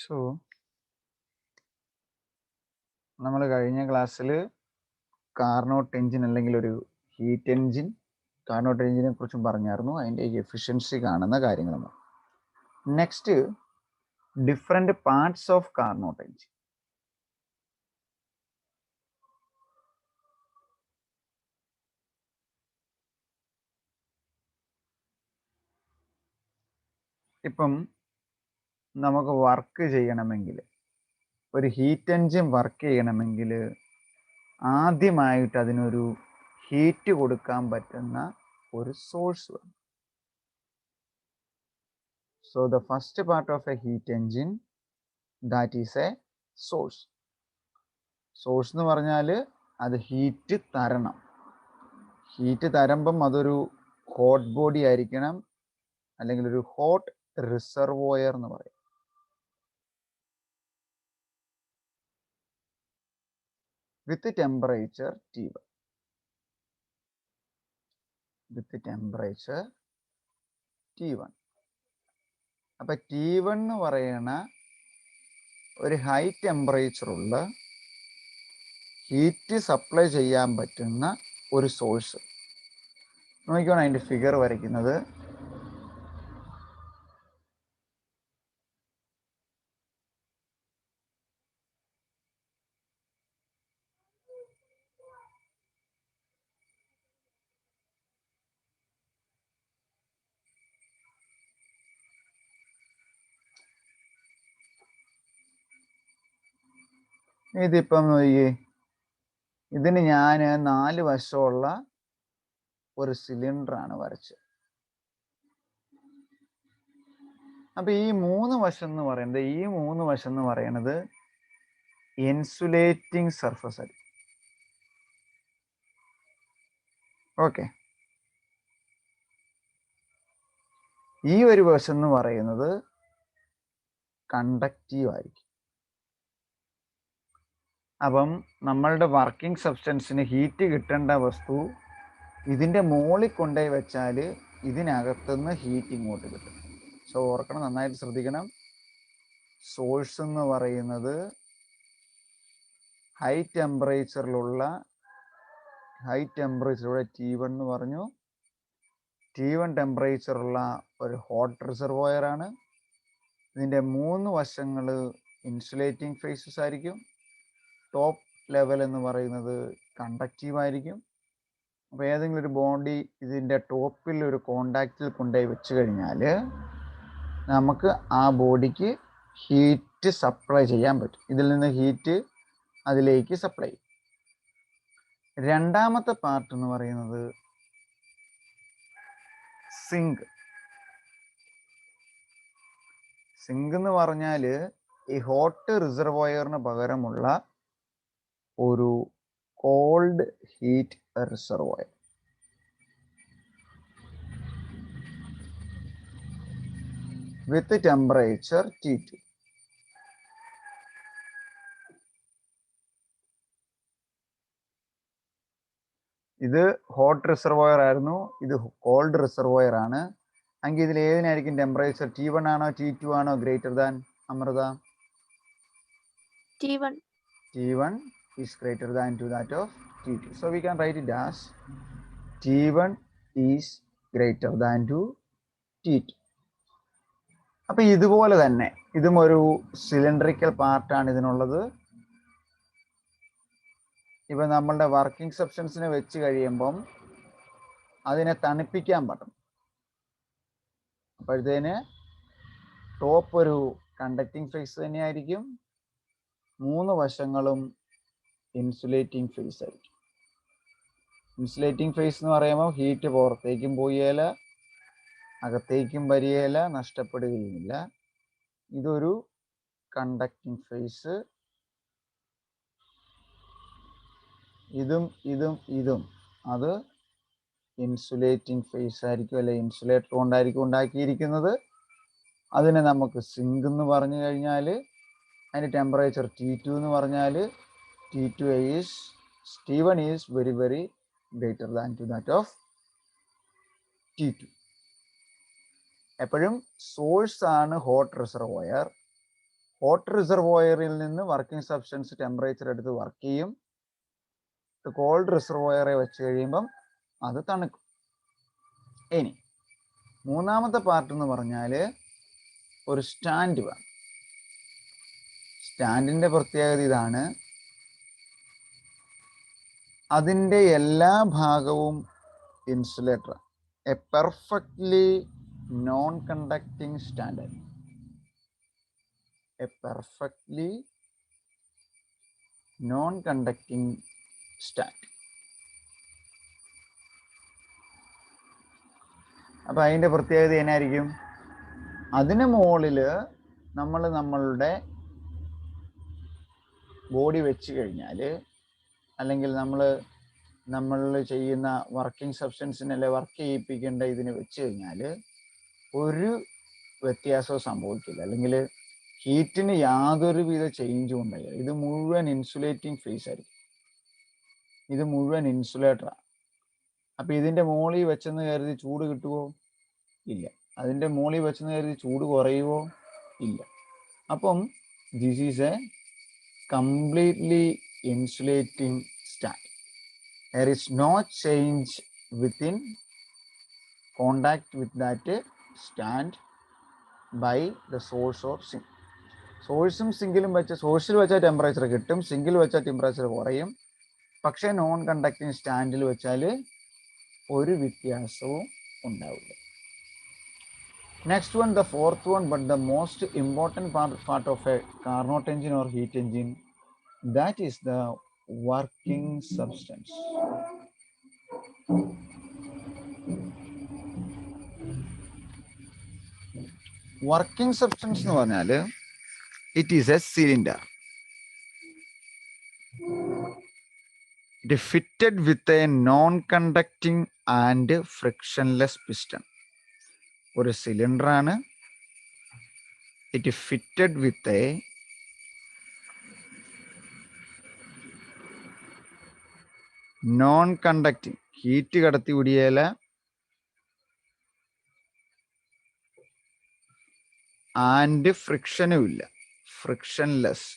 So നമ്മൾ കഴിഞ്ഞ ക്ലാസ്സിൽ കാർനോട്ട് എഞ്ചിൻ അല്ലെങ്കിൽ ഒരു ഹീറ്റ് എഞ്ചിൻ കാർനോട്ട് എഞ്ചിനെ കുറിച്ചും പറഞ്ഞായിരുന്നു, അതിൻ്റെ എഫിഷ്യൻസി കാണുന്ന കാര്യങ്ങളാണ്. Next, different parts of Carnot engine. ഇപ്പം നമുക്ക് വർക്ക് ചെയ്യണമെങ്കിൽ, ഒരു ഹീറ്റ് എഞ്ചിൻ വർക്ക് ചെയ്യണമെങ്കിൽ ആദ്യമായിട്ട് അതിനൊരു ഹീറ്റ് കൊടുക്കാൻ പറ്റുന്ന ഒരു സോഴ്സ് വേണം. So the first part of a heat engine, that is a source. Source എന്ന് പറഞ്ഞാൽ അത് ഹീറ്റ് തരണം. ഹീറ്റ് തരുമ്പം അതൊരു ഹോട്ട് ബോഡി ആയിരിക്കണം, അല്ലെങ്കിൽ ഒരു ഹോട്ട് റിസർവോയർ എന്ന് പറയും. With temperature T1. With temperature T1. അപ്പം T1 എന്ന് പറയുന്ന ഒരു ഹൈ ടെമ്പറേച്ചറുള്ള ഹീറ്റ് സപ്ലൈ ചെയ്യാൻ പറ്റുന്ന ഒരു സോഴ്സ്. നോക്കിക്കോണം അതിൻ്റെ ഫിഗർ വരയ്ക്കുന്നത്. ഇതിപ്പം ഇതിന് ഞാൻ 4 വശമുള്ള ഒരു സിലിണ്ടറാണ് വരച്ചത്. അപ്പം ഈ 3 വശം എന്ന് പറയുന്നത് ഇൻസുലേറ്റിംഗ് സർഫസ് ആയിരിക്കും. ഓക്കെ, ഈ ഒരു വശം എന്ന് പറയുന്നത് കണ്ടക്റ്റീവ് ആയിരിക്കും. അപ്പം നമ്മളുടെ വർക്കിംഗ് സബ്സ്റ്റൻസിന് ഹീറ്റ് കിട്ടേണ്ട വസ്തു ഇതിൻ്റെ മുകളിൽ കൊണ്ടുപോയി വെച്ചാൽ ഇതിനകത്തുനിന്ന് ഹീറ്റ് ഇങ്ങോട്ട് കിട്ടും. സോ ഓർക്കണം, നന്നായിട്ട് ശ്രദ്ധിക്കണം. സോഴ്സ് എന്ന് പറയുന്നത് ഹൈ ടെമ്പറേച്ചറിലുള്ള T1 എന്ന് പറഞ്ഞു. T1 ടെമ്പറേച്ചറുള്ള ഒരു ഹോട്ട് റിസർവോയർ ആണ്. ഇതിൻ്റെ 3 വശങ്ങൾ ഇൻസുലേറ്റിംഗ് ഫേസസ് ആയിരിക്കും. ടോപ്പ് ലെവൽ എന്ന് പറയുന്നത് കണ്ടക്റ്റീവ് ആയിരിക്കും. അപ്പോൾ ഏതെങ്കിലും ഒരു ബോഡി ഇതിൻ്റെ ടോപ്പിൽ ഒരു കോണ്ടാക്റ്റിൽ കൊണ്ടുപോയി വെച്ച് കഴിഞ്ഞാൽ നമുക്ക് ആ ബോഡിക്ക് ഹീറ്റ് സപ്ലൈ ചെയ്യാൻ പറ്റും. ഇതിൽ നിന്ന് ഹീറ്റ് അതിലേക്ക് സപ്ലൈ ചെയ്യും. രണ്ടാമത്തെ പാർട്ട് എന്ന് പറയുന്നത് സിങ്ക്. സിങ്ക് എന്ന് പറഞ്ഞാൽ ഈ ഹോട്ട് റിസർവോയറിന് പകരമുള്ള ഒരു cold heat reservoir. With temperature T2. ഇത് ഹോട്ട് റിസർവോയർ ആയിരുന്നു, ഇത് കോൾഡ് റിസർവോയർ ആണ്. എങ്കിൽ ഇതിൽ ഏതിനായിരിക്കും ടെമ്പറേച്ചർ? T1 ആണോ T2 ആണോ greater than? Amrita? T1. T1 is greater than to that of T2. So we can write it as T1 is greater than to T2. അപ്പം ഇതുപോലെ തന്നെ ഇതും ഒരു സിലിണ്ടറിക്കൽ പാർട്ടാണ് ഇതിനുള്ളത്. ഇപ്പം നമ്മളുടെ വർക്കിംഗ് സബ്സ്റ്റൻസിനെ വെച്ച് കഴിയുമ്പം അതിനെ തണുപ്പിക്കാൻ പറ്റും. അപ്പോഴത്തേന് ടോപ്പ് ഒരു കണ്ടക്റ്റിംഗ് ഫേസ് തന്നെയായിരിക്കും, 3 വശങ്ങളും ഇൻസുലേറ്റിംഗ് ഫേസ് ആയിരിക്കും. ഇൻസുലേറ്റിംഗ് ഫേസ് എന്ന് പറയുമ്പോൾ ഹീറ്റ് പുറത്തേക്കും പോയേല, അകത്തേക്കും വരികയില്ല, നഷ്ടപ്പെടുകയുമില്ല. ഇതൊരു കണ്ടക്റ്റിംഗ് ഫേസ്. ഇതും അത് ഇൻസുലേറ്റിംഗ് ഫേസ് ആയിരിക്കും, അല്ലെ ഇൻസുലേറ്റർ കൊണ്ടായിരിക്കും ഉണ്ടാക്കിയിരിക്കുന്നത്. അതിനെ നമുക്ക് സിങ്ക് എന്ന് പറഞ്ഞു കഴിഞ്ഞാൽ അതിൻ്റെ ടെമ്പറേച്ചർ T2 എന്ന് പറഞ്ഞാൽ T1 is very very greater than two that of T2. എപ്പോഴും സോഴ്സ് ആണ് ഹോട്ട് റിസർവോയർ, ഹോട്ട് റിസർവോയറിൽ നിന്ന് വർക്കിംഗ് സബ്സ്റ്റൻസ് ടെമ്പറേച്ചർ എടുത്ത് വർക്ക് ചെയ്യും. കോൾഡ് റിസർവോയറെ വെച്ച് കഴിയുമ്പം അത് തണുക്കും. ഇനി മൂന്നാമത്തെ പാർട്ട് എന്ന് പറഞ്ഞാൽ ഒരു സ്റ്റാൻഡ് വേണം. സ്റ്റാൻഡിൻ്റെ പ്രത്യേകത ഇതാണ്, അതിൻ്റെ എല്ലാ ഭാഗവും insulator, A perfectly non conducting stand, A perfectly non conducting stand. അപ്പം അതിൻ്റെ പ്രത്യേകത എന്നായിരിക്കും? അതിന് മുകളിൽ നമ്മൾ നമ്മളുടെ ബോഡി വെച്ച് കഴിഞ്ഞാൽ, അല്ലെങ്കിൽ നമ്മൾ ചെയ്യുന്ന വർക്കിംഗ് സബ്സ്റ്റൻസിനല്ലേ വർക്ക് ചെയ്യിപ്പിക്കേണ്ട ഇതിന് വെച്ച് കഴിഞ്ഞാൽ ഒരു വ്യത്യാസവും സംഭവിക്കില്ല, അല്ലെങ്കിൽ ഹീറ്റിന് യാതൊരുവിധ ചേഞ്ചും ഉണ്ടായില്ല. ഇത് മുഴുവൻ ഇൻസുലേറ്റിംഗ് ഫേസ് ആയിരിക്കും, ഇത് മുഴുവൻ ഇൻസുലേറ്ററാണ്. അപ്പം ഇതിൻ്റെ മുകളിൽ വെച്ചെന്ന് കരുതി ചൂട് കിട്ടുമോ? ഇല്ല. അതിൻ്റെ മുകളിൽ വെച്ചെന്ന് കരുതി ചൂട് കുറയുമോ? ഇല്ല. അപ്പം this is A completely insulating stand. There is no change within contact with that stand by the source or sink. സോഴ്സും സിങ്കിലും വെച്ച്, സോഴ്സിൽ വെച്ചാൽ ടെമ്പറേച്ചർ കിട്ടും, സിങ്കിൽ വെച്ചാൽ ടെമ്പറേച്ചർ കുറയും. പക്ഷേ നോൺ കണ്ടക്റ്റിംഗ് സ്റ്റാൻഡിൽ വെച്ചാൽ ഒരു വ്യത്യാസവും ഉണ്ടാവില്ല. Next one, the fourth one, but the most important part of A Carnot engine or heat engine, that is the working substance. Working substance എന്ന് പറഞ്ഞാൽ it is a cylinder. It is fitted with a non-conducting and frictionless piston. ഒരു cylinder ആണ്. It is fitted with a non conducting, heat കടത്തി വിടിയല, and ഫ്രിക്ഷനും ഇല്ല, frictionless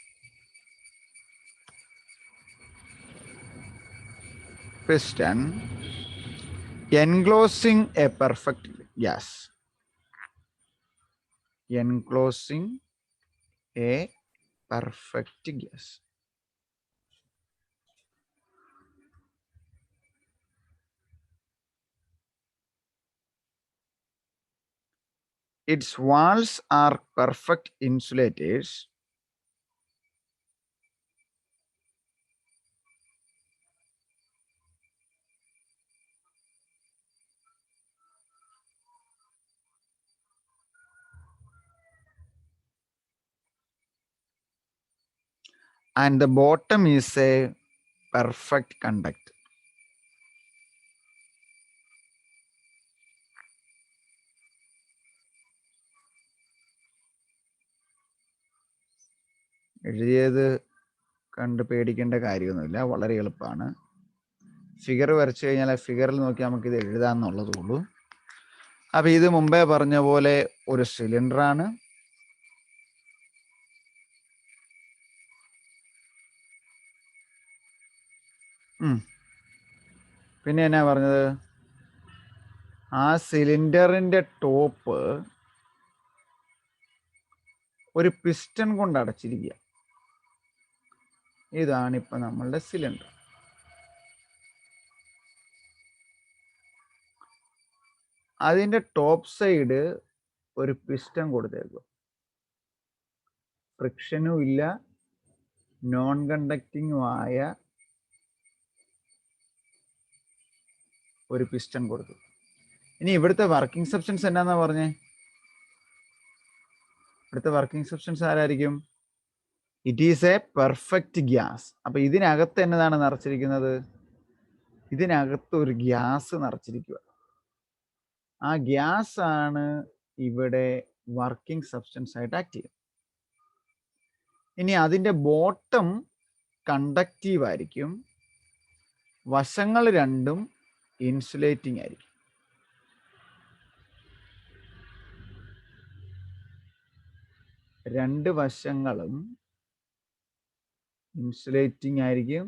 piston enclosing a perfect gas, enclosing a perfect gas. Its walls are perfect insulators. And the bottom is a perfect conductor. എഴുതിയത് കണ്ട് പേടിക്കേണ്ട കാര്യമൊന്നുമില്ല, വളരെ എളുപ്പമാണ്. Figure വരച്ചു കഴിഞ്ഞാൽ ആ ഫിഗറിൽ നോക്കി നമുക്കിത് എഴുതാമെന്നുള്ളതേ ഉള്ളൂ. അപ്പം ഇത് മുമ്പേ പറഞ്ഞ പോലെ ഒരു സിലിണ്ടറാണ്. പിന്നെ എന്നാ പറഞ്ഞത്? ആ സിലിണ്ടറിൻ്റെ ടോപ്പ് ഒരു പിസ്റ്റൺ കൊണ്ട് അടച്ചിരിക്കുക. ഇതാണ് ഇപ്പം നമ്മളുടെ സിലിണ്ടർ. അതിൻ്റെ ടോപ്പ് സൈഡ് ഒരു പിസ്റ്റൺ കൊടുത്തേക്കുക. ഫ്രിക്ഷനും ഇല്ല, നോൺ കണ്ടക്റ്റിങ്ങുമായ ഒരു പിസ്റ്റൺ കൊടുത്തു. ഇനി ഇവിടുത്തെ വർക്കിംഗ് സബ്സ്റ്റൻസ് എന്നാന്നാ പറഞ്ഞേ? ഇവിടുത്തെ വർക്കിംഗ് സബ്സ്റ്റൻസ് ആരായിരിക്കും? It is A perfect gas. അപ്പൊ ഇതിനകത്ത് എന്നതാണ് നിറച്ചിരിക്കുന്നത്? ഇതിനകത്ത് ഒരു ഗ്യാസ് നിറച്ചിരിക്കുക. ആ ഗ്യാസ് ആണ് ഇവിടെ വർക്കിംഗ് സബ്സ്റ്റൻസ് ആയിട്ട് ആക്ട് ചെയ്യും. ഇനി അതിൻ്റെ ബോട്ടം കണ്ടക്റ്റീവ് ആയിരിക്കും, വശങ്ങൾ രണ്ടും ഇൻസുലേറ്റിംഗ് ആയിരിക്കും. രണ്ട് വശങ്ങളും ഇൻസുലേറ്റിംഗ് ആയിരിക്കും.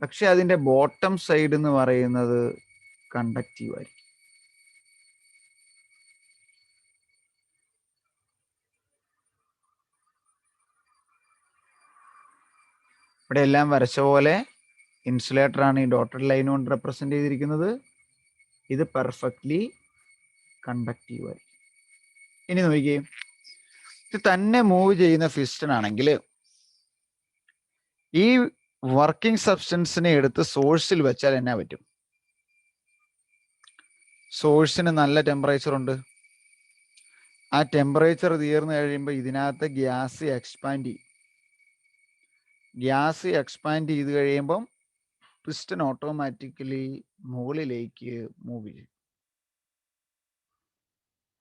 പക്ഷെ അതിന്റെ ബോട്ടം സൈഡ് എന്ന് പറയുന്നത് കണ്ടക്റ്റീവ് ആയിരിക്കും. ഇവിടെ എല്ലാം വരച്ച പോലെ ഇൻസുലേറ്റർ ആണ് ഈ ഡോട്ടഡ് ലൈൻ കൊണ്ട് റെപ്രസെന്റ് ചെയ്തിരിക്കുന്നത്. ഇത് പെർഫെക്റ്റ്ലി കണ്ടക്റ്റീവ് ആയിരിക്കും. ഇനി നോക്കിയേ, ഇത് തന്നെ മൂവ് ചെയ്യുന്ന പിസ്റ്റൺ ആണെങ്കിൽ ഈ വർക്കിംഗ് സബ്സ്റ്റൻസിനെ എടുത്ത് സോഴ്സിൽ വെച്ചാൽ എന്നാ പറ്റും? സോഴ്സിന് നല്ല ടെമ്പറേച്ചർ ഉണ്ട്. ആ ടെമ്പറേച്ചർ തീർന്നു കഴിയുമ്പോൾ ഇതിനകത്ത് ഗ്യാസ് എക്സ്പാൻഡ് ചെയ്യും. ഗ്യാസ് എക്സ്പാൻഡ് ചെയ്ത് കഴിയുമ്പം പിസ്റ്റൺ ഓട്ടോമാറ്റിക്കലി മുകളിലേക്ക് മൂവ് ചെയ്യും.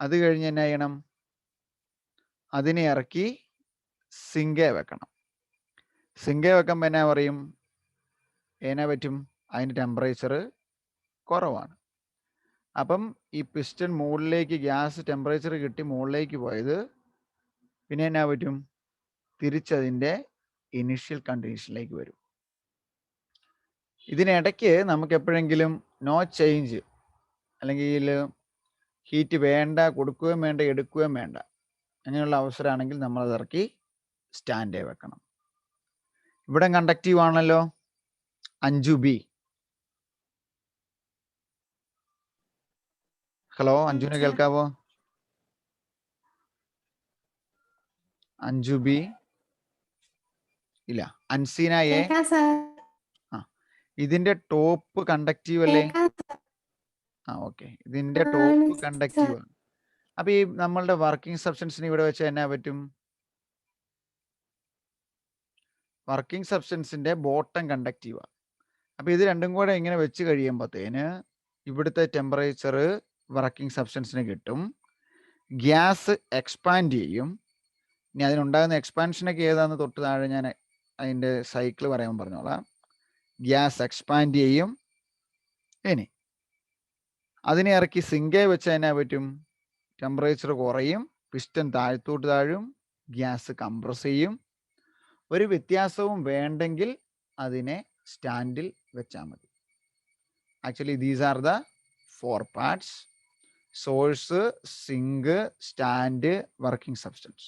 അത് കഴിഞ്ഞ് എന്നാ ചെയ്യണം? അതിനെ ഇറക്കി സിങ്കെ വെക്കണം. സിങ്കെ വെക്കുമ്പോൾ എന്നാ പറയും? എന്നാ പറ്റും? അതിൻ്റെ ടെമ്പറേച്ചർ കുറവാണ്. അപ്പം ഈ പിസ്റ്റൺ മുകളിലേക്ക് ഗ്യാസ് ടെമ്പറേച്ചർ കിട്ടി മുകളിലേക്ക് പോയത് പിന്നെ എന്നാ പറ്റും? തിരിച്ചതിൻ്റെ ഇനിഷ്യൽ കണ്ടീഷനിലേക്ക് വരും. ഇതിനിടയ്ക്ക് നമുക്ക് എപ്പോഴെങ്കിലും നോ ചേഞ്ച് അല്ലെങ്കിൽ ഹീറ്റ് വേണ്ട, കൊടുക്കുകയും വേണ്ട, എടുക്കുകയും വേണ്ട, അങ്ങനെയുള്ള അവസരമാണെങ്കിൽ നമ്മൾ അത് ഇറക്കി സ്റ്റാൻഡേ വെക്കണം. ഇവിടെ കണ്ടക്റ്റീവ് ആണല്ലോ 5B. ഹലോ, അഞ്ജുനെ കേൾക്കാവോ? 5B ഇല്ല. അൻസീന എ. ഇതിന്റെ ടോപ്പ് കണ്ടക്റ്റീവ് അല്ലേ? ഓക്കെ, ഇതിന്റെ ടോപ്പ് കണ്ടക്റ്റീവ് ആണ്. അപ്പൊ ഈ നമ്മളുടെ വർക്കിംഗ് സബ്സ്റ്റൻസിന് ഇവിടെ വെച്ചാൽ എന്നാ പറ്റും? വർക്കിംഗ് സബ്സ്റ്റൻസിന്റെ ബോട്ടം കണ്ടക്റ്റീവാണ്. അപ്പൊ ഇത് രണ്ടും കൂടെ ഇങ്ങനെ വെച്ച് കഴിയുമ്പോഴത്തേന് ഇവിടുത്തെ ടെമ്പറേച്ചർ വർക്കിംഗ് സബ്സ്റ്റൻസിന് കിട്ടും. ഗ്യാസ് എക്സ്പാൻഡ് ചെയ്യും. ഇനി അതിനുണ്ടാകുന്ന എക്സ്പാൻഷനൊക്കെ ഏതാന്ന് തൊട്ട് താഴെ ഞാൻ അതിൻ്റെ സൈക്കിൾ പറയാൻ പറഞ്ഞോളാം. ഗ്യാസ് എക്സ്പാൻഡ് ചെയ്യും. ഇനി അതിനെ ഇറക്കി സിങ്കെ വെച്ചാൽ എന്നാ പറ്റും? ടെമ്പറേച്ചർ കുറയും, പിസ്റ്റൺ താഴത്തോട്ട് താഴും, ഗ്യാസ് കംപ്രസ് ചെയ്യും. ഒരു വ്യത്യാസവും വേണ്ടെങ്കിൽ അതിനെ സ്റ്റാൻഡിൽ വെച്ചാൽ മതി. Actually these are the 4 parts: source, sink, stand, working substance.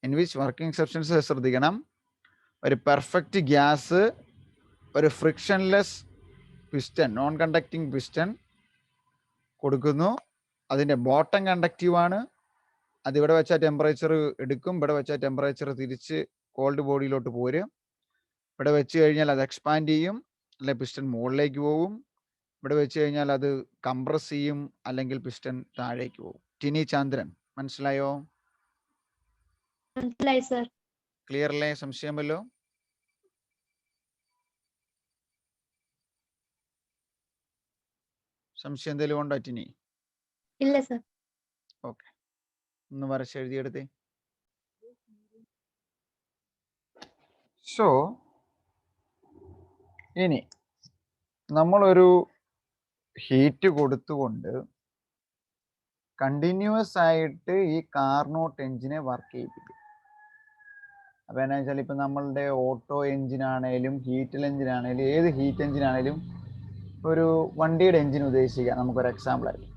In which working substance ശ്രദ്ധിക്കണം, ഒരു പെർഫെക്റ്റ് ഗ്യാസ്, ഒരു frictionless piston, non conducting piston കൊടുക്കുന്നു. അതിൻ്റെ ബോട്ടം കണ്ടക്റ്റീവ് ആണ്. അതിവിടെ വെച്ചാൽ ടെമ്പറേച്ചർ എടുക്കും, ഇവിടെ വെച്ചാൽ ടെമ്പറേച്ചർ തിരിച്ച് കോൾഡ് ബോഡിയിലോട്ട് പോരും. ഇവിടെ വെച്ച് കഴിഞ്ഞാൽ അത് എക്സ്പാൻഡ് ചെയ്യും, അല്ലെങ്കിൽ പിസ്റ്റൺ മുകളിലേക്ക് പോകും. ഇവിടെ വെച്ച് കഴിഞ്ഞാൽ അത് കംപ്രസ് ചെയ്യും, അല്ലെങ്കിൽ പിസ്റ്റൺ താഴേക്ക് പോകും. ടിനി ചന്ദ്രൻ, മനസ്സിലായോ? മനസ്സിലായി സർ. ക്ലിയർ അല്ലേ? സംശയമല്ലോ? സംശയം എന്തെങ്കിലും ഉണ്ടോ ടിനി? ഇല്ല സർ. ഓക്കെ, ഒന്ന് വരച്ചെഴുതിയെടുത്തേ. സോ ഇനി നമ്മളൊരു ഹീറ്റ് കൊടുത്തുകൊണ്ട് കണ്ടിന്യൂസ് ആയിട്ട് ഈ കാർനോട്ട് എഞ്ചിനെ വർക്ക് ചെയ്യിപ്പിക്കും. അപ്പോൾ എന്നാ വെച്ചാൽ ഇപ്പം നമ്മളുടെ ഓട്ടോ എഞ്ചിനാണേലും ഹീറ്റൽ എഞ്ചിനാണേലും ഏത് ഹീറ്റ് എഞ്ചിനാണേലും ഒരു വണ്ടിയുടെ എഞ്ചിൻ ഉദ്ദേശിക്കാം, നമുക്കൊരു എക്സാമ്പിളായിട്ട്.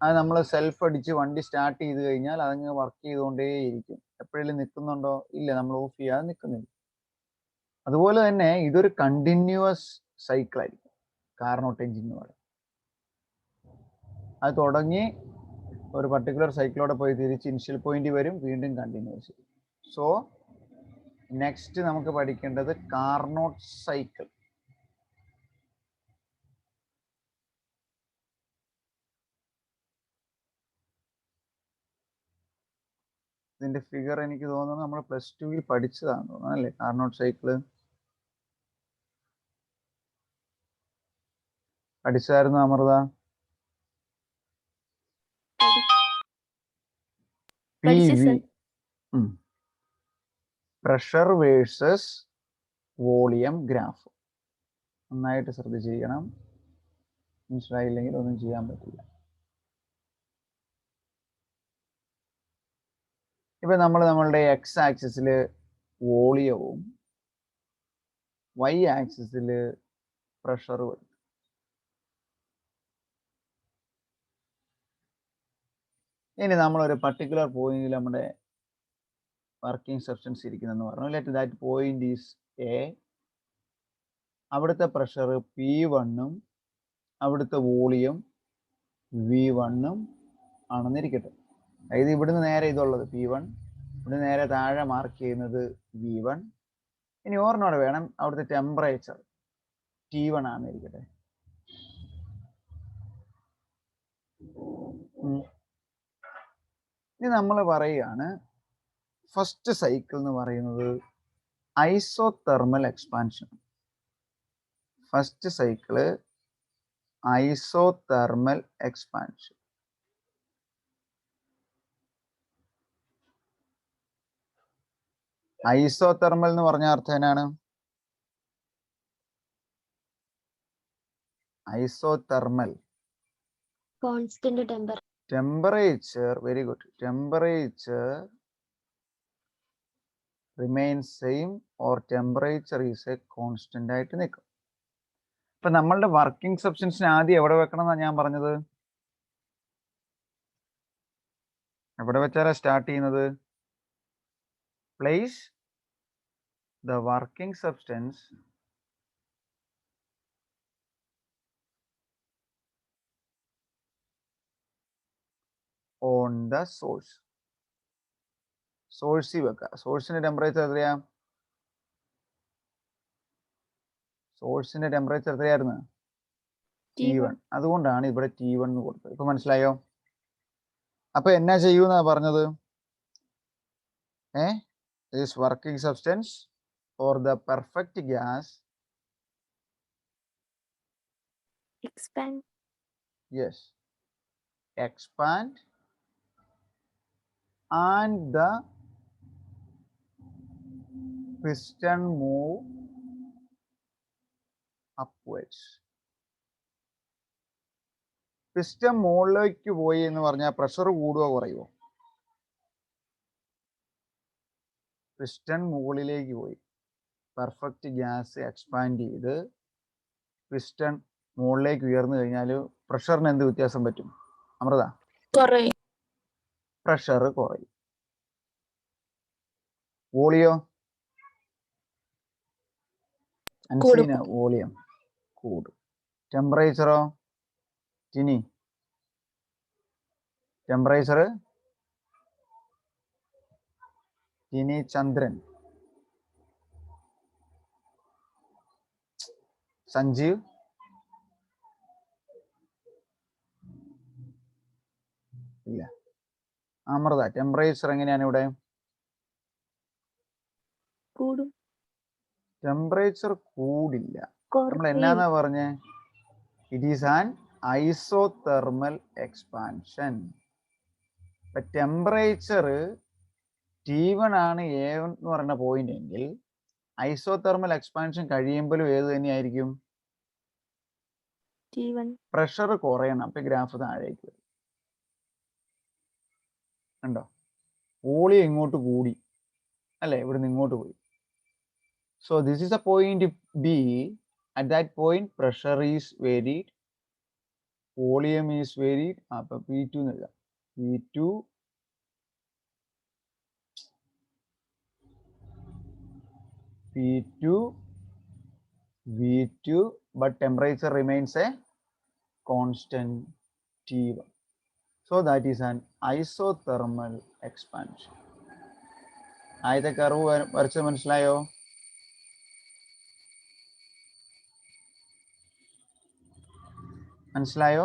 അത് നമ്മൾ സെൽഫ് അടിച്ച് വണ്ടി സ്റ്റാർട്ട് ചെയ്ത് കഴിഞ്ഞാൽ അതങ്ങ് വർക്ക് ചെയ്തുകൊണ്ടേയിരിക്കും. എപ്പോഴെങ്കിലും നിൽക്കുന്നുണ്ടോ? ഇല്ല, നമ്മൾ ഓഫ് ചെയ്യാതെ നിൽക്കുന്നില്ല. അതുപോലെ തന്നെ ഇതൊരു കണ്ടിന്യൂസ് സൈക്കിളായിരിക്കും കാർനോട്ട് എഞ്ചിൻ എന്ന് പറയുന്നത്. അത് തുടങ്ങി ഒരു പർട്ടിക്കുലർ സൈക്കിളോടെ പോയി തിരിച്ച് ഇനിഷ്യൽ പോയിന്റ് വരും, വീണ്ടും കണ്ടിന്യൂസ്. സോ നെക്സ്റ്റ് നമുക്ക് പഠിക്കേണ്ടത് കാർനോട്ട് സൈക്കിൾ. ഇതിന്റെ ഫിഗർ എനിക്ക് തോന്നുന്നു നമ്മൾ +2 പഠിച്ചതാണെന്ന് തോന്നുന്നു അല്ലേ? കാർനോട്ട് സൈക്കിള് പഠിച്ചായിരുന്നു അമൃത? PV, pressure versus volume graph. നന്നായിട്ട് ശ്രദ്ധിച്ചിരിക്കണം. മനസ്സിലായില്ലെങ്കിൽ ഒന്നും ചെയ്യാൻ പറ്റില്ല. ഇപ്പൊ നമ്മൾ നമ്മളുടെ എക്സ് ആക്സിസിൽ വോളിയവും വൈ ആക്സിസിൽ പ്രഷറും എടുത്തു. ഇനി നമ്മളൊരു പർട്ടിക്കുലർ പോയിന്റിൽ നമ്മുടെ വർക്കിംഗ് സബ്സ്റ്റൻസ് ഇരിക്കുന്നെന്ന് പറഞ്ഞു. Let that point is A. അവിടുത്തെ പ്രഷർ P1ഉം അവിടുത്തെ വോളിയം V1ഉം ആണെന്നിരിക്കട്ടെ. അതായത് ഇവിടുന്ന് നേരെ ഇതുള്ളത് P1, ഇവിടെ നേരെ താഴെ മാർക്ക് ചെയ്യുന്നത് V1. ഇനി ഓർമ്മയോടെ വേണം അവിടുത്തെ ടെമ്പറേച്ചർ T1 ആണെന്നിരിക്കട്ടെ. ഇനി നമ്മൾ പറയുകയാണ് ഫസ്റ്റ് സൈക്കിൾ എന്ന് പറയുന്നത് isothermal expansion. First cycle isothermal expansion. Isothermal എന്ന് പറഞ്ഞ അർത്ഥം എന്നാണ്? Isothermal constant temperature. Very good. Temperature remains same or temperature is A constant ആയിട്ട് നിൽക്കും. ഇപ്പൊ നമ്മളുടെ വർക്കിംഗ് സബ്സ്റ്റൻസിന് ആദ്യം എവിടെ വെക്കണം എന്നാണ് ഞാൻ പറഞ്ഞത്? എവിടെ വെച്ചാലാണ് സ്റ്റാർട്ട് ചെയ്യുന്നത്? Place the working substance on the source. സോഴ്സിൽ വെക്കുക. സോഴ്സിന്റെ ടെമ്പറേച്ചർ എത്രയാ? സോഴ്സിന്റെ ടെമ്പറേച്ചർ എത്രയായിരുന്നു? T1. അതുകൊണ്ടാണ് ഇവിടെ T1 എന്ന് കൊടുത്തത്. ഇപ്പൊ മനസ്സിലായോ? അപ്പൊ എന്നാ ചെയ്യൂന്നാ പറഞ്ഞത്? This working substance or the perfect gas expand. Yes, expand and the piston move upwards. Piston മുകളിലേക്ക് പോയി എന്ന് പറഞ്ഞാൽ പ്രഷർ കൂടുകയോ കുറയുമോ? പിസ്റ്റൺ മുകളിലേക്ക് പോയി. പെർഫെക്റ്റ് ഗ്യാസ് എക്സ്പാൻഡ് ചെയ്ത് പിസ്റ്റൺ മുകളിലേക്ക് ഉയർന്നു കഴിഞ്ഞാൽ പ്രഷറിന് എന്ത് വ്യത്യാസം പറ്റും അമൃത? പ്രഷർ കുറയും. വോളിയോ അൻസീന വോളിയം കൂടും. ടെമ്പറേച്ചറോ ടിനി? ടെമ്പറേച്ചർ ടിനി ചന്ദ്രൻ സഞ്ജീവ് ഇല്ല. അമൃത ടെമ്പറേച്ചർ എങ്ങനെയാണ് ഇവിടെ? കൂടും. ടെമ്പറേച്ചർ കൂടില്ല. നമ്മൾ എന്നാന്നാ പറഞ്ഞേ? It is an isothermal expansion. Temperature T1 ആണ് A1 എന്ന് പറയുന്ന പോയിന്റ് എങ്കിൽ ഐസോതെർമൽ എക്സ്പാൻഷൻ കഴിയുമ്പോഴും ഏത് തന്നെയായിരിക്കും? T1. പ്രഷർ കുറയണം. അപ്പൊ ഗ്രാഫ് താഴേക്ക് വരും. ഉണ്ടോ? വോളിയം ഇങ്ങോട്ട് കൂടി അല്ലെ, ഇവിടുന്ന് ഇങ്ങോട്ട് പോയി. So this is A point B. At that point pressure is varied, volume is varied. അപ്പൊ P2 എന്ന് P2 V2, but temperature remains a constant T1. So that is an isothermal expansion. ആദ്യത്തെ curve വരച്ച് മനസ്സിലായോ? മനസ്സിലായോ?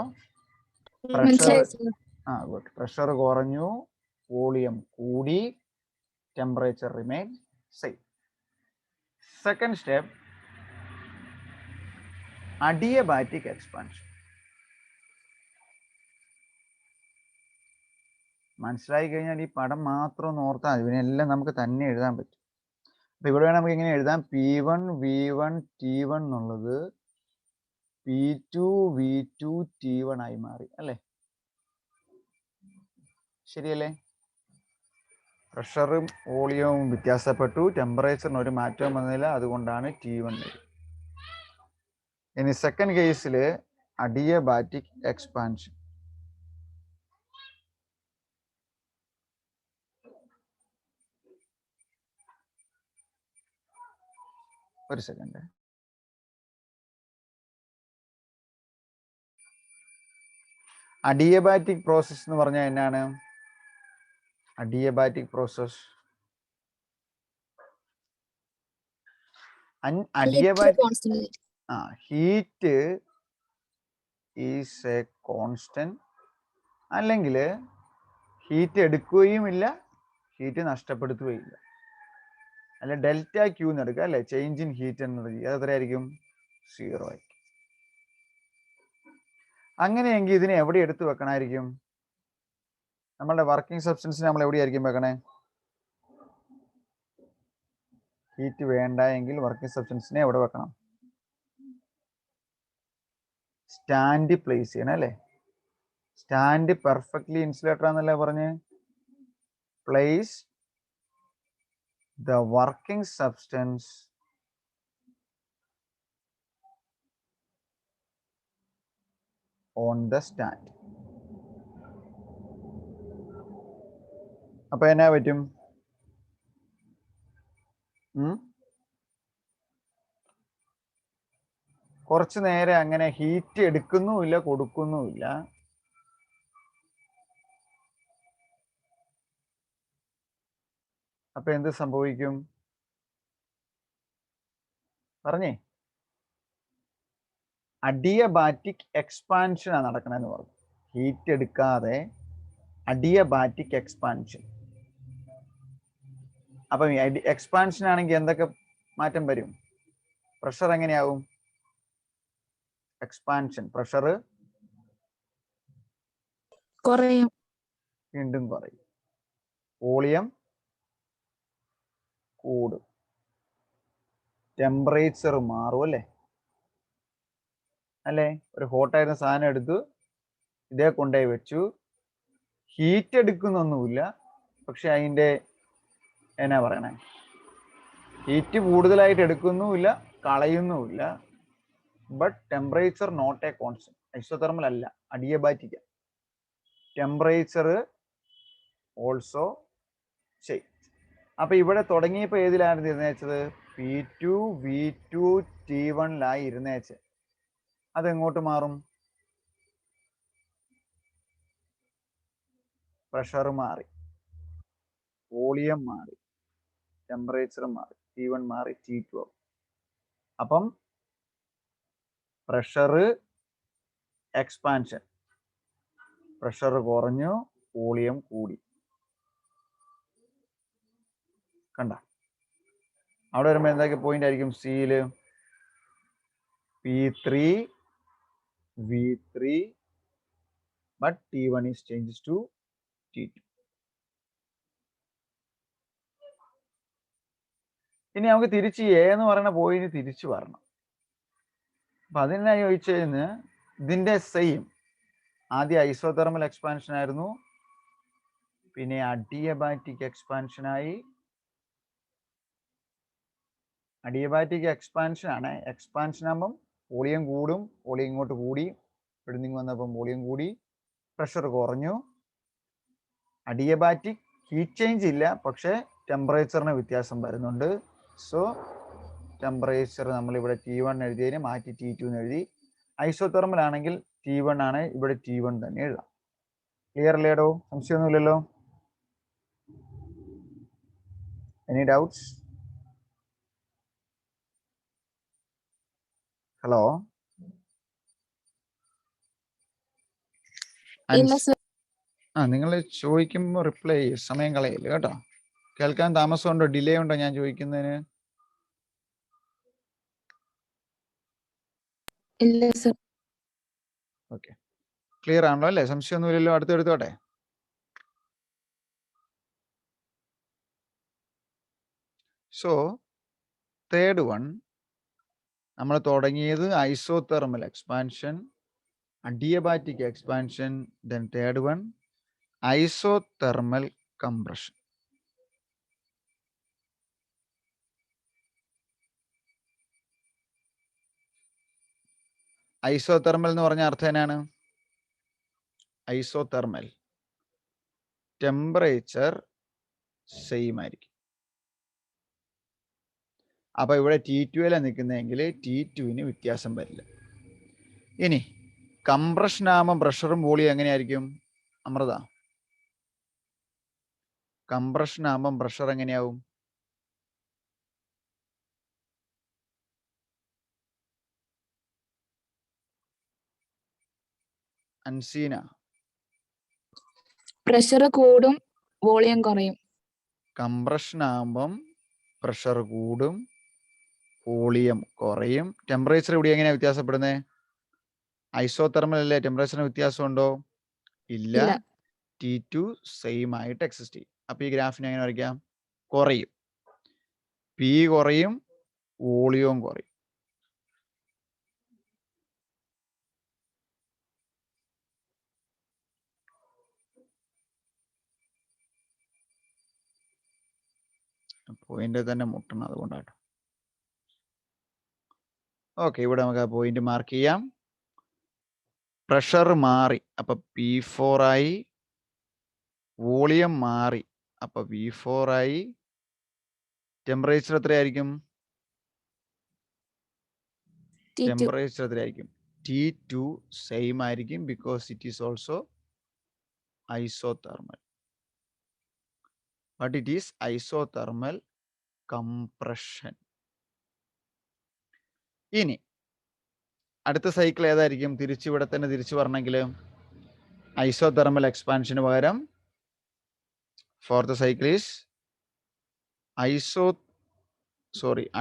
Pressure കുറഞ്ഞു, volume കൂടി, temperature remain same. Second step adiabatic expansion. മനസ്സിലായി കഴിഞ്ഞാൽ ഈ പടം മാത്രം ഒന്ന് ഓർത്താൽ ഇതിനെല്ലാം നമുക്ക് തന്നെ എഴുതാൻ പറ്റും. അപ്പൊ ഇവിടെ നമുക്ക് ഇങ്ങനെ എഴുതാം: P1 V1 T1 എന്നുള്ളത് P2 V2 T1 ആയി മാറി അല്ലേ? ശരിയല്ലേ? പ്രഷറും വോളിയവും വ്യത്യാസപ്പെട്ടു, ടെമ്പറേച്ചറിന് ഒരു മാറ്റവും വന്നില്ല, അതുകൊണ്ടാണ് T1. ഇനി സെക്കൻഡ് കേസിൽ അഡിയബാറ്റിക് എക്സ്പാൻഷൻ. ഒരു സെക്കൻഡ്. അഡിയബാറ്റിക് പ്രോസസ് എന്ന് പറഞ്ഞാൽ എന്നാണ്? Adiabatic process heat is A constant, അല്ലെങ്കിൽ ഹീറ്റ് എടുക്കുകയുമില്ല, ഹീറ്റ് നഷ്ടപ്പെടുത്തുകയില്ല. അല്ല ഡെൽറ്റ ക്യൂ എന്ന് എടുക്കുക അല്ലെ, ചേഞ്ച് ഇൻ ഹീറ്റ് എനർജി, അത് എത്രയായിരിക്കും? 0 ആയിരിക്കും. അങ്ങനെയെങ്കിൽ ഇതിനെ എവിടെ എടുത്തു വെക്കണമായിരിക്കും? നമ്മളുടെ വർക്കിംഗ് സബ്സ്റ്റൻസിന് നമ്മൾ എവിടെയായിരിക്കും വെക്കണേ? ഹീറ്റ് വേണ്ട എങ്കിൽ വർക്കിംഗ് സബ്സ്റ്റൻസിനെ എവിടെ വെക്കണം? സ്റ്റാൻഡ് പ്ലേസ് ചെയ്യണം അല്ലേ? സ്റ്റാൻഡ് പെർഫെക്റ്റ്ലി ഇൻസുലേറ്റർ എന്നല്ലേ പറഞ്ഞ്? Place the working substance on the stand. അപ്പൊ എന്നാ പറ്റും? കുറച്ചു നേരം അങ്ങനെ ഹീറ്റ് എടുക്കുന്നുമില്ല കൊടുക്കുന്നുമില്ല. അപ്പൊ എന്ത് സംഭവിക്കും? പറഞ്ഞേ. അഡിയബാറ്റിക് എക്സ്പാൻഷൻ ആണ് നടക്കണമെന്ന് പറഞ്ഞു. ഹീറ്റ് എടുക്കാതെ അഡിയബാറ്റിക് എക്സ്പാൻഷൻ. അപ്പൊ എക്സ്പാൻഷൻ ആണെങ്കിൽ എന്തൊക്കെ മാറ്റം വരും? പ്രഷർ എങ്ങനെയാവും? എക്സ്പാൻഷൻ പ്രഷർ കുറയും, വീണ്ടും കുറയും. വോളിയം കൂടും, ടെമ്പറേച്ചർ മാറും അല്ലേ? അല്ലേ? ഒരു ഹോട്ടായിരുന്ന സാധനം എടുത്തു ഇതേ കൊണ്ടുപോയി വെച്ചു, ഹീറ്റ് എടുക്കുന്നൊന്നുമില്ല, പക്ഷെ അതിൻ്റെ എന്നാ പറയണേ, ഹീറ്റ് കൂടുതലായിട്ട് എടുക്കുന്നുമില്ല കളയുന്നുമില്ല. But temperature not a constant. Isothermal അല്ല, അഡിയബാറ്റിക്. Temperature also change. അപ്പൊ ഇവിടെ തുടങ്ങിയപ്പോൾ ഏതിലാണ് ഇരുന്നേച്ചത്? P2 V2 T1 ഇരുന്നേച്ച്. അതെങ്ങോട്ട് മാറും? പ്രഷർ മാറി, വോളിയം മാറി, ടെമ്പറേച്ചർ മാറി, T1 മാറി T2 ആവും. അപ്പം പ്രഷർ എക്സ്പാൻഷൻ, പ്രഷർ കുറഞ്ഞു, വോളിയം കൂടി. കണ്ട? അവിടെ വരുമ്പോൾ എന്തൊക്കെ പോയിന്റ് ആയിരിക്കും? സിയില് P3 V3 but T1 is changes to T2. ഇനി നമുക്ക് തിരിച്ച് എ എന്ന് പറയുന്ന പോയിന്റ് തിരിച്ചു വരണം. അപ്പൊ അതിനായി ചോദിച്ചു കഴിഞ്ഞാൽ ഇതിന്റെ സെയിം ആദ്യം ഐസോതെർമൽ എക്സ്പാൻഷൻ ആയിരുന്നു, പിന്നെ അഡിയബാറ്റിക് എക്സ്പാൻഷൻ ആയി. അഡിയബാറ്റിക് എക്സ്പാൻഷൻ ആണ്. എക്സ്പാൻഷൻ ആകുമ്പം വോളിയം കൂടും, വോളിയം ഇങ്ങോട്ട് കൂടി, ഇവിടുന്ന് വന്നപ്പം വോളിയം കൂടി, പ്രഷർ കുറഞ്ഞു. അഡിയബാറ്റിക് ഹീറ്റ് ചേഞ്ച് ഇല്ല, പക്ഷെ ടെമ്പറേച്ചറിന് വ്യത്യാസം വരുന്നുണ്ട്. സോ ടെമ്പറേച്ചർ നമ്മളിവിടെ T1 എഴുതിയതിന് മാറ്റി T2 എന്ന് എഴുതി. ഐസോതെർമൽ ആണെങ്കിൽ T1 ആണ്, ഇവിടെ T1 തന്നെ എഴുതാം. ക്ലിയർ അല്ലേടോ? സംശയമൊന്നുമില്ലല്ലോ? Any doubts? ഹലോ? നിങ്ങൾ ചോദിക്കുമ്പോൾ റിപ്ലൈ ചെയ്യും, സമയം കളയില്ല കേട്ടോ. കേൾക്കാൻ താമസമുണ്ടോ, ഡിലേ ഉണ്ടോ ഞാൻ ചോദിക്കുന്നതിന്? ഓക്കെ, ക്ലിയർ ആണല്ലോ അല്ലേ? സംശയമൊന്നുമില്ലല്ലോ? അടുത്തെടുത്തോട്ടെ. സോ തേർഡ് വൺ, നമ്മൾ തുടങ്ങിയത് isothermal expansion, adiabatic expansion, then third one isothermal compression. Isothermal എന്ന് പറഞ്ഞ അർത്ഥം എന്നാണ്? ഐസോതെർമൽ ടെമ്പറേച്ചർ സെയിം ആയിരിക്കും. അപ്പൊ ഇവിടെ T2 നിൽക്കുന്നതെങ്കിൽ T2 വ്യത്യാസം വരില്ല. ഇനി കംപ്രഷൻ ആകുമ്പോൾ പ്രഷറും വോളിയം എങ്ങനെയായിരിക്കും? അമൃത, കംപ്രഷൻ ആകുമ്പോൾ പ്രഷർ എങ്ങനെയാവും? അൻസീന, പ്രഷർ കൂടും വോളിയം കുറയും. കംപ്രഷൻ ആകുമ്പം പ്രഷർ കൂടും വോളിയം കുറയും. ടെമ്പറേച്ചർ ഇവിടെ എങ്ങനെയാ വ്യത്യാസപ്പെടുന്നത്? ഐസോതെർമൽ അല്ലേ, ടെമ്പറേച്ചറിന് വ്യത്യാസമുണ്ടോ? ഇല്ല. T2 സെയിം ആയിട്ട് എക്സിസ്റ്റ് ചെയ്യും. അപ്പൊ ഈ ഗ്രാഫിനെ എങ്ങനെ വരയ്ക്കാം? കുറയും, പി കുറയും, വോളിയവും കുറയും. പോയിന്റ് തന്നെ മുട്ടണം, അതുകൊണ്ടാട്ടോ. ഓക്കെ, ഇവിടെ നമുക്ക് ആ പോയിന്റ് മാർക്ക് ചെയ്യാം. പ്രഷർ മാറി, അപ്പൊ P4 ആയി. വോളിയം മാറി, അപ്പൊ V4 ആയി. ടെമ്പറേച്ചർ എത്രയായിരിക്കും? ടെമ്പറേച്ചർ എത്രയായിരിക്കും? T2 സെയിം ആയിരിക്കും, because it is also isothermal. But it is isothermal compression. ഇനി അടുത്ത സൈക്കിൾ ഏതായിരിക്കും? ഇവിടെ തന്നെ തിരിച്ചു പറഞ്ഞെങ്കിൽ ഐസോതെർമൽ എക്സ്പാൻഷന് പകരം ഫോർത്ത് സൈക്കിൾ ഈസ്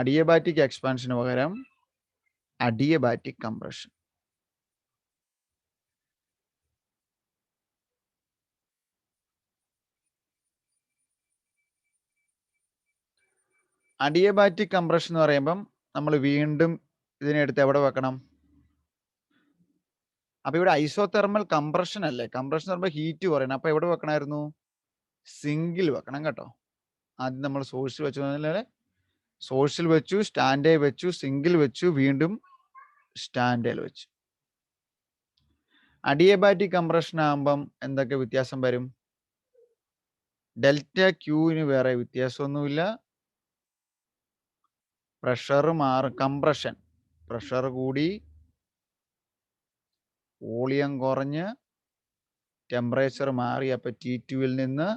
അഡിയബാറ്റിക് എക്സ്പാൻഷന് പകരം അഡിയബാറ്റിക് കംപ്രഷൻ. അഡിയബാറ്റിക് കംപ്രഷൻ എന്ന് പറയുമ്പം നമ്മൾ വീണ്ടും ഇതിനെടുത്ത് എവിടെ വെക്കണം? അപ്പൊ ഇവിടെ ഐസോതെർമൽ കംപ്രഷൻ അല്ലേ, കംപ്രഷൻ പറയുമ്പോൾ ഹീറ്റ് കുറയണം. അപ്പൊ എവിടെ വെക്കണമായിരുന്നു? സിങ്കിൽ വെക്കണം കേട്ടോ. ആദ്യം നമ്മൾ സോഴ്സിൽ വെച്ചു, സോഴ്സിൽ വെച്ചു, സ്റ്റാൻഡേൽ വെച്ചു, സിങ്കിൽ വെച്ചു, വീണ്ടും സ്റ്റാൻഡേൽ വെച്ചു. അഡിയബാറ്റിക് കംപ്രഷൻ ആകുമ്പം എന്തൊക്കെ വ്യത്യാസം വരും? ഡെൽറ്റ ക്യൂവിന് വേറെ വ്യത്യാസമൊന്നുമില്ല. പ്രഷർ മാറും, കംപ്രഷൻ പ്രഷർ കൂടി, വോളിയം കുറഞ്ഞ്, ടെമ്പറേച്ചർ മാറി. അപ്പൊ T2 നിന്ന്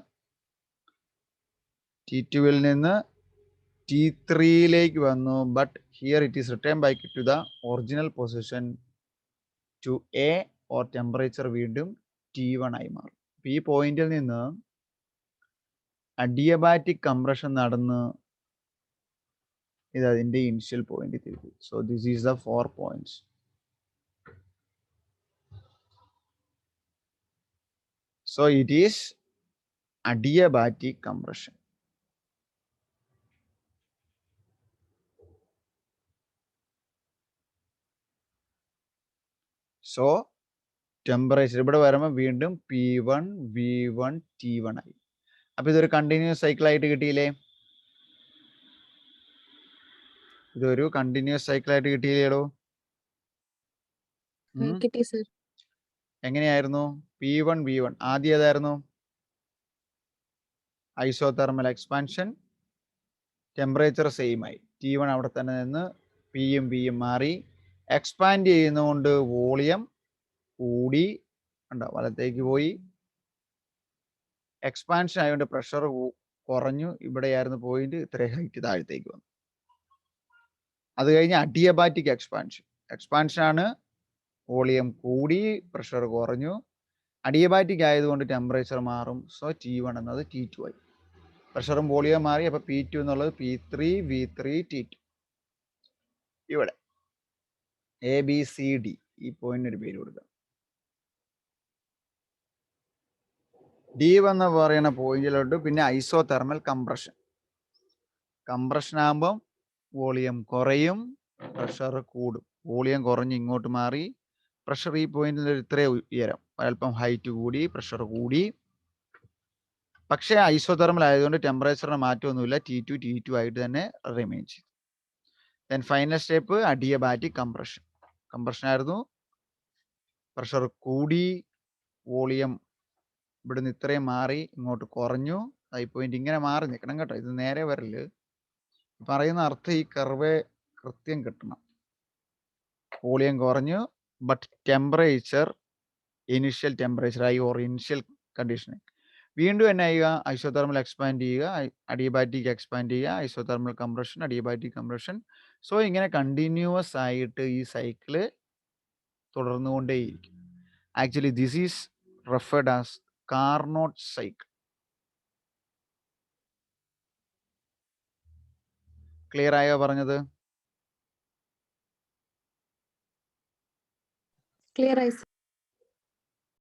T3 വന്നു. But here it is return back to the original position to A, or temperature വീണ്ടും T1 ആയി മാറും. ഈ പോയിന്റിൽ നിന്ന് അഡിയബാറ്റിക് കംപ്രഷൻ നടന്ന് ഇത് അതിന്റെ ഇനിഷ്യൽ പോയിന്റ് തിരിച്ചു. So this is the 4 points. So it is adiabatic compression. So temperature ഇവിടെ വരുമ്പോൾ വീണ്ടും P1 V1 T1 ആയി. അപ്പൊ ഇതൊരു കണ്ടിന്യൂസ് സൈക്കിൾ ആയിട്ട് കിട്ടിയില്ലേ? ഇതൊരു കണ്ടിന്യൂസ് സൈക്കിൾ ആയിട്ട് കിട്ടിയില്ലേടോ? എങ്ങനെയായിരുന്നു? P1 V1 ആദ്യം ഏതായിരുന്നു? Isothermal expansion. ടെമ്പറേച്ചർ സെയിം ആയി, T1 അവിടെ തന്നെ നിന്ന് പിയും വിയും മാറി. എക്സ്പാൻഡ് ചെയ്യുന്നതുകൊണ്ട് വോളിയം കൂടി, ഉണ്ടോ, വലത്തേക്ക് പോയി. എക്സ്പാൻഷൻ ആയതുകൊണ്ട് പ്രഷർ കുറഞ്ഞു, ഇവിടെയായിരുന്നു പോയിന്റ്, ഇത്രയും ഹൈറ്റ് താഴത്തേക്ക് വന്നു. അത് കഴിഞ്ഞ് അഡിയബാറ്റിക് എക്സ്പാൻഷൻ ആണ്, വോളിയം കൂടി, പ്രഷർ കുറഞ്ഞു. അഡിയബാറ്റിക് ആയതുകൊണ്ട് ടെമ്പറേച്ചർ മാറും. സോ T1 എന്നത് T2 ആയി. പ്രഷറും വോളിയം മാറി, അപ്പൊ P2 എന്നുള്ളത് P3 V3 T2. ഇവിടെ ABCD ഈ പോയിന്റിന് ഒരു പേര് കൊടുക്കുക. D1 എന്ന് പറയുന്ന പോയിന്റിലോട്ട് പിന്നെ ഐസോതെർമൽ കംപ്രഷൻ ആകുമ്പം വോളിയം കുറയും, പ്രഷർ കൂടും. വോളിയം കുറഞ്ഞ് ഇങ്ങോട്ട് മാറി. പ്രഷർ ഈ പോയിന്റിൽ ഇത്രയും ഉയരം, അല്പം ഹൈറ്റ് കൂടി, പ്രഷർ കൂടി. പക്ഷേ ഐസോതെർമൽ ആയതുകൊണ്ട് ടെമ്പറേച്ചറിന് മാറ്റമൊന്നുമില്ല. T2 T2 ആയിട്ട് തന്നെ റിമെയിൻ ചെയ്യും. Then final step adiabatic compression. Compression ആയിരുന്നു. പ്രഷർ കൂടി, വോളിയം ഇവിടുന്ന് ഇത്രയും മാറി ഇങ്ങോട്ട് കുറഞ്ഞു. ഈ പോയിന്റ് ഇങ്ങനെ മാറി നിൽക്കണം കേട്ടോ. ഇത് നേരെ വരല്. പറയുന്ന അർത്ഥം ഈ കർവ് കൃത്യം കിട്ടണം. വോളിയം കുറഞ്ഞു, ബട്ട് ടെമ്പറേച്ചർ ഇനിഷ്യൽ ടെമ്പറേച്ചർ ആയി, ഓർ ഇനിഷ്യൽ കണ്ടീഷൻ. വീണ്ടും എന്നെ ചെയ്യുക, ഐസോതെർമൽ എക്സ്പാൻഡ് ചെയ്യുക, അഡിയബാറ്റിക് എക്സ്പാൻഡ് ചെയ്യുക, isothermal compression, adiabatic compression. So ഇങ്ങനെ കണ്ടിന്യൂസ് ആയിട്ട് ഈ സൈക്കിള് തുടർന്നുകൊണ്ടേയിരിക്കും. Actually this is referred as Carnot cycle. Clear ആയോ പറഞ്ഞത്? ക്ലിയർ ആയി.